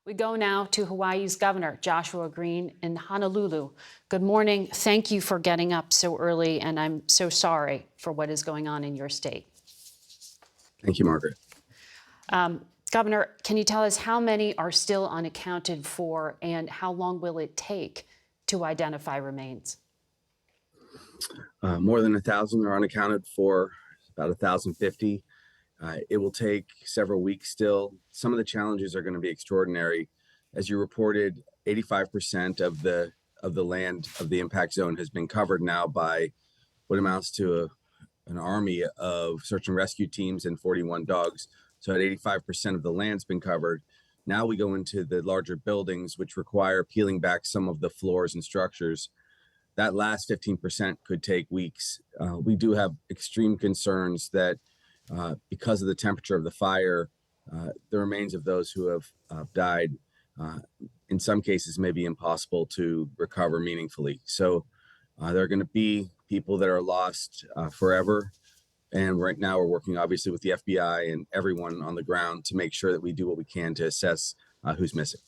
We go now to Hawaii's Governor, Joshua Green, in Honolulu. Good morning. Thank you for getting up so early, and I'm so sorry for what is going on in your state. Thank you, Margaret. Governor, can you tell us how many are still unaccounted for, and how long will it take to identify remains? More than 1,000 are unaccounted for, about 1,050. It will take several weeks still. Some of the challenges are going to be extraordinary. As you reported, 85% of the land of the impact zone has been covered now by what amounts to an army of search and rescue teams and 41 dogs. So at 85% of the land's been covered. Now we go into the larger buildings, which require peeling back some of the floors and structures. That last 15% could take weeks. We do have extreme concerns that because of the temperature of the fire, the remains of those who have died, in some cases, may be impossible to recover meaningfully. So there are going to be people that are lost forever. And right now we're working obviously with the FBI and everyone on the ground to make sure that we do what we can to assess who's missing.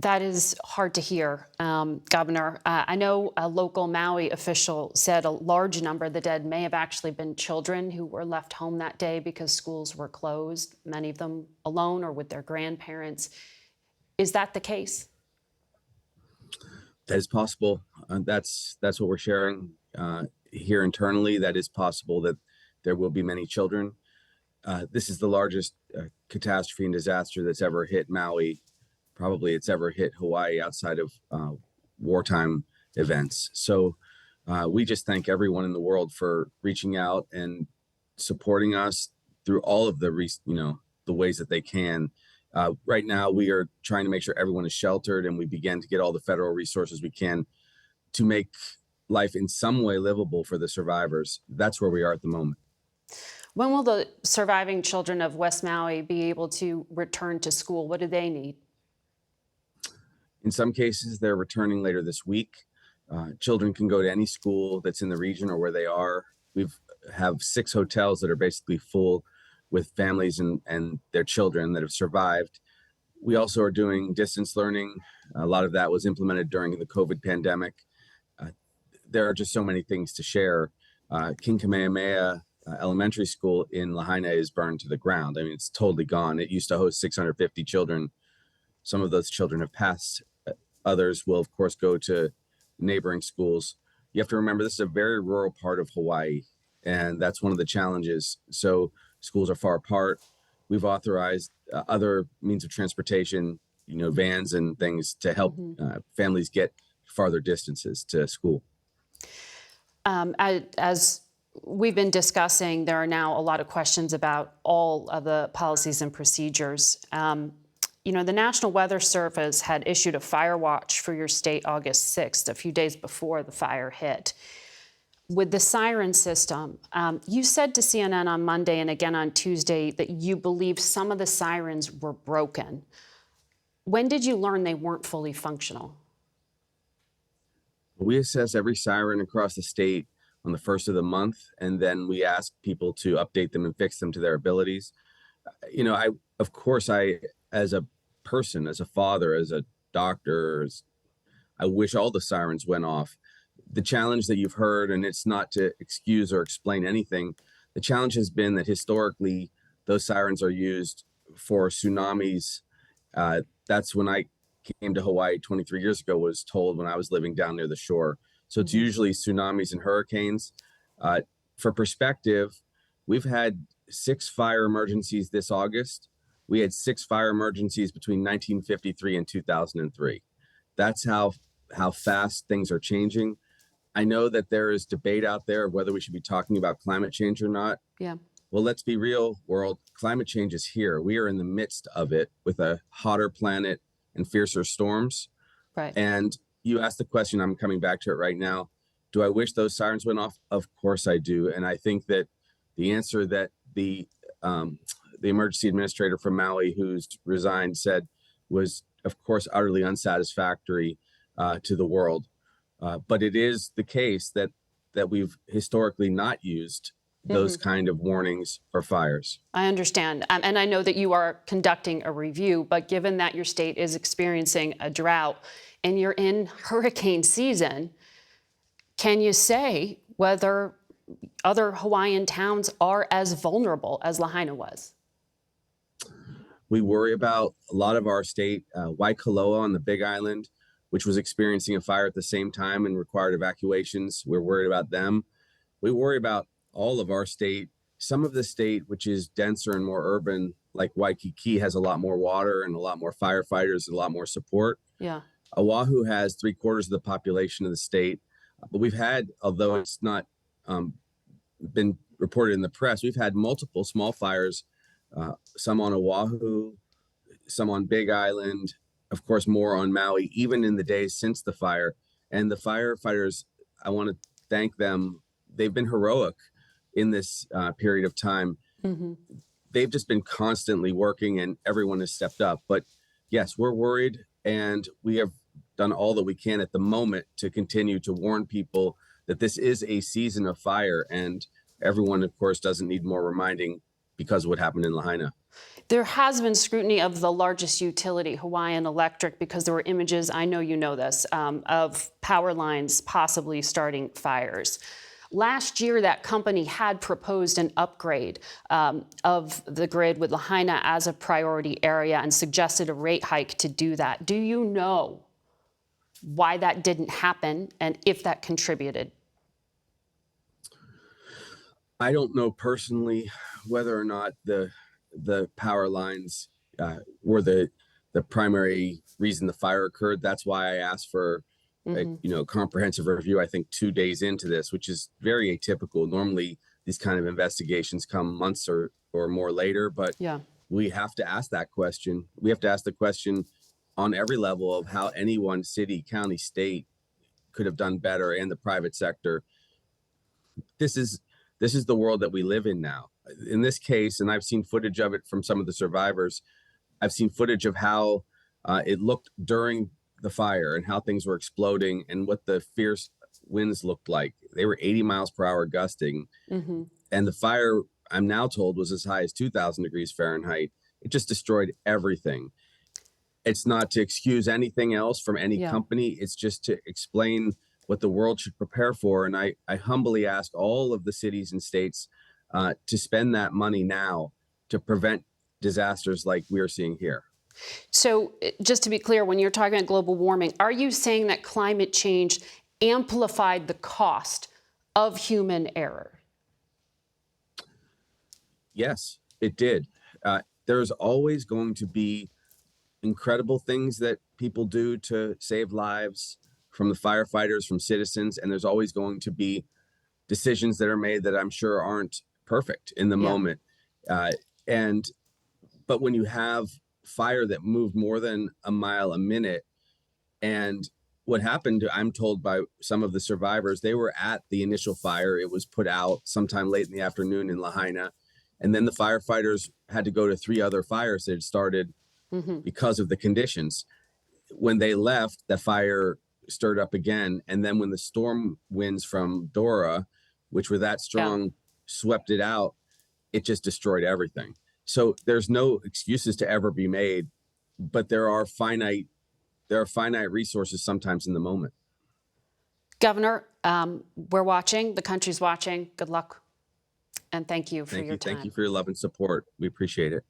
That is hard to hear, Governor. I know a local Maui official said a large number of the dead may have actually been children who were left home that day because schools were closed, many of them alone or with their grandparents. Is that the case? That is possible. That's what we're sharing here internally. That is possible that there will be many children. This is the largest catastrophe and disaster that's ever hit Maui. Probably it's ever hit Hawaii outside of wartime events. So we just thank everyone in the world for reaching out and supporting us through all of the ways that they can. Right now, we are trying to make sure everyone is sheltered, and we begin to get all the federal resources we can to make life in some way livable for the survivors. That's where we are at the moment. When will the surviving children of West Maui be able to return to school? What do they need? In some cases, they're returning later this week. Children can go to any school that's in the region or where they are. We have 6 hotels that are basically full with families and their children that have survived. We also are doing distance learning. A lot of that was implemented during the COVID pandemic. There are just so many things to share. King Kamehameha Elementary School in Lahaina is burned to the ground. I mean, it's totally gone. It used to host 650 children. Some of those children have passed. Others will, of course, go to neighboring schools. You have to remember this is a very rural part of Hawaii, and that's one of the challenges. So schools are far apart. We've authorized other means of transportation, vans and things to help families get farther distances to school. As we've been discussing, there are now a lot of questions about all of the policies and procedures. The National Weather Service had issued a fire watch for your state August 6th, a few days before the fire hit. With the siren system, you said to CNN on Monday and again on Tuesday that you believe some of the sirens were broken. When did you learn they weren't fully functional? We assess every siren across the state on the first of the month, and then we ask people to update them and fix them to their abilities. Of course, as a person, as a father, as a doctor, I wish all the sirens went off. The challenge that you've heard, and it's not to excuse or explain anything, the challenge has been that historically those sirens are used for tsunamis. That's when I came to Hawaii 23 years ago, was told when I was living down near the shore. So it's usually tsunamis and hurricanes. For perspective, we've had 6 fire emergencies this August. We had 6 fire emergencies between 1953 and 2003. That's how fast things are changing. I know that there is debate out there of whether we should be talking about climate change or not. Yeah. Well, let's be real, world. Climate change is here. We are in the midst of it with a hotter planet and fiercer storms. Right. And you asked the question, I'm coming back to it right now. Do I wish those sirens went off? Of course I do. And I think that the answer that the emergency administrator from Maui, who's resigned, said was, of course, utterly unsatisfactory to the world. But it is the case that we've historically not used those kind of warnings for fires. I understand. And I know that you are conducting a review, but given that your state is experiencing a drought and you're in hurricane season, can you say whether other Hawaiian towns are as vulnerable as Lahaina was? We worry about a lot of our state, Waikoloa on the Big Island, which was experiencing a fire at the same time and required evacuations. We're worried about them. We worry about all of our state. Some of the state, which is denser and more urban, like Waikiki, has a lot more water and a lot more firefighters and a lot more support. Yeah. Oahu has 3/4 of the population of the state. But we've had, although it's not been reported in the press, we've had multiple small fires, some on Oahu, some on Big Island, of course, more on Maui, even in the days since the fire. And the firefighters, I want to thank them. They've been heroic in this period of time. They've just been constantly working and everyone has stepped up. But yes, we're worried and we have done all that we can at the moment to continue to warn people that this is a season of fire. And everyone, of course, doesn't need more reminding because of what happened in Lahaina. There has been scrutiny of the largest utility, Hawaiian Electric, because there were images, I know you know this, of power lines possibly starting fires. Last year, that company had proposed an upgrade of the grid with Lahaina as a priority area and suggested a rate hike to do that. Do you know why that didn't happen and if that contributed? I don't know personally whether or not the power lines were the primary reason the fire occurred. That's why I asked for a comprehensive review. I think 2 days into this, which is very atypical. Normally, these kind of investigations come months or more later. But Yeah. we have to ask that question. We have to ask the question on every level of how any one city, county, state could have done better, and the private sector. This is the world that we live in now. In this case, and I've seen footage of it from some of the survivors, I've seen footage of how it looked during the fire and how things were exploding and what the fierce winds looked like. They were 80 miles per hour gusting. And the fire, I'm now told, was as high as 2,000 degrees Fahrenheit. It just destroyed everything. It's not to excuse anything else from any company. It's just to explain what the world should prepare for. And I humbly ask all of the cities and states to spend that money now to prevent disasters like we're seeing here. So just to be clear, when you're talking about global warming, are you saying that climate change amplified the cost of human error? Yes, it did. There's always going to be incredible things that people do to save lives, from the firefighters, from citizens, and there's always going to be decisions that are made that I'm sure aren't perfect in the moment. But when you have fire that moved more than a mile a minute, and what happened, I'm told by some of the survivors, they were at the initial fire. It was put out sometime late in the afternoon in Lahaina, and then the firefighters had to go to 3 other fires that had started because of the conditions. When they left, the fire stirred up again, and then when the storm winds from Dora, which were that strong, swept it out, it just destroyed everything. So there's no excuses to ever be made, but there are finite resources sometimes in the moment. Governor, we're watching, the country's watching. Good luck, and thank you for your time. Thank you for your love and support. We appreciate it.